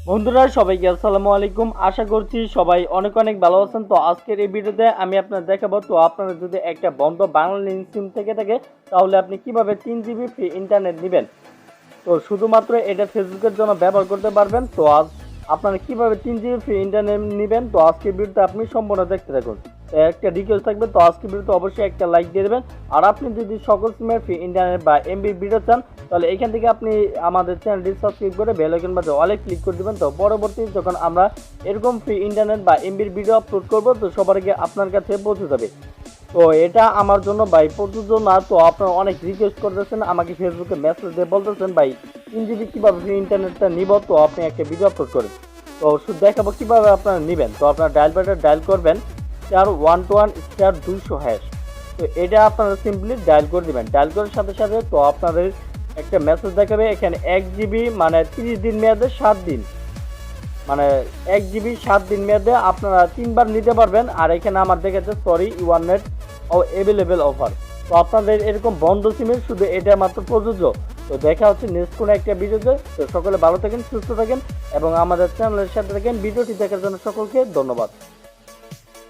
বন্ধুরা সবাইকে আসসালামু আলাইকুম। আশা করছি সবাই অনেক অনেক ভালো আছেন। তো আজকের এই ভিডিওতে আমি আপনাদের দেখাবো, তো আপনারা যদি একটা বন্ধ বাংলালিংক সিম থেকে থাকে তাহলে আপনি কিভাবে 3 জিবি ফ্রি ইন্টারনেট নেবেন। তো শুধুমাত্র এটা ফেসবুকের জন্য ব্যবহার করতে পারবেন। তো আজ আপনারা কিভাবে 3 জিবি ফ্রি ইন্টারনেট নেবেন, তো আজকের ভিডিওতে আপনি সম্পূর্ণ দেখতে থাকুন। একটা রিকোয়েস্ট থাকবে, তো আজকের ভিডিওতে অবশ্যই একটা লাইক দিয়ে দেবেন। আর আপনি যদি সকল সিমের ফ্রি ইন্টারনেট বা এমবি ভিডিও চান তাহলে এখান থেকে আপনি আমাদের চ্যানেলটি সাবস্ক্রাইব করে বেল আইকন বাজে অলে ক্লিক করে দেবেন। তো পরবর্তী যখন আমরা এরকম ফ্রি ইন্টারনেট বা এমবির ভিডিও আপলোড করব তো সবার আগে আপনার কাছে পৌঁছে যাবে। তো এটা আমার জন্য ভাই প্রযোজ্য না। তো আপনারা অনেক রিকোয়েস্ট করতেছেন, আমাকে ফেসবুকে মেসেজ দিয়ে বলতেছেন ভাই 3 জিবি কীভাবে ফ্রি ইন্টারনেটটা নিব, তো আপনি একটা ভিডিও আপলোড করেন। তো শুধু দেখাবো কীভাবে আপনারা নেবেন। তো আপনারা ডায়াল বাটন ডায়াল করবেন *121*200#। তো এটা আপনারা সিম্পলি ডায়াল করে দিবেন। ডায়াল করার সাথে সাথে তো আপনাদের একটা মেসেজ দেখাবে, এখানে 1 জিবি মানে 30 দিন মেয়াদে 7 দিন, মানে 1 জিবি 7 দিন মেয়াদে আপনারা 3বার নিতে পারবেন। আর এখানে আমার দেখাচ্ছে sorry you are not available offer. তো আপনাদের এরকম বন্ধ সিমের শুধু এটা মাত্র প্রযোজ্য। তো দেখা হচ্ছে নেক্সট কোনো একটা ভিডিওতে। তো সকলে ভালো থাকেন, সুস্থ থাকেন এবং আমাদের চ্যানেলের সাথে থাকেন। ভিডিওটি দেখার জন্য সকলকে ধন্যবাদ।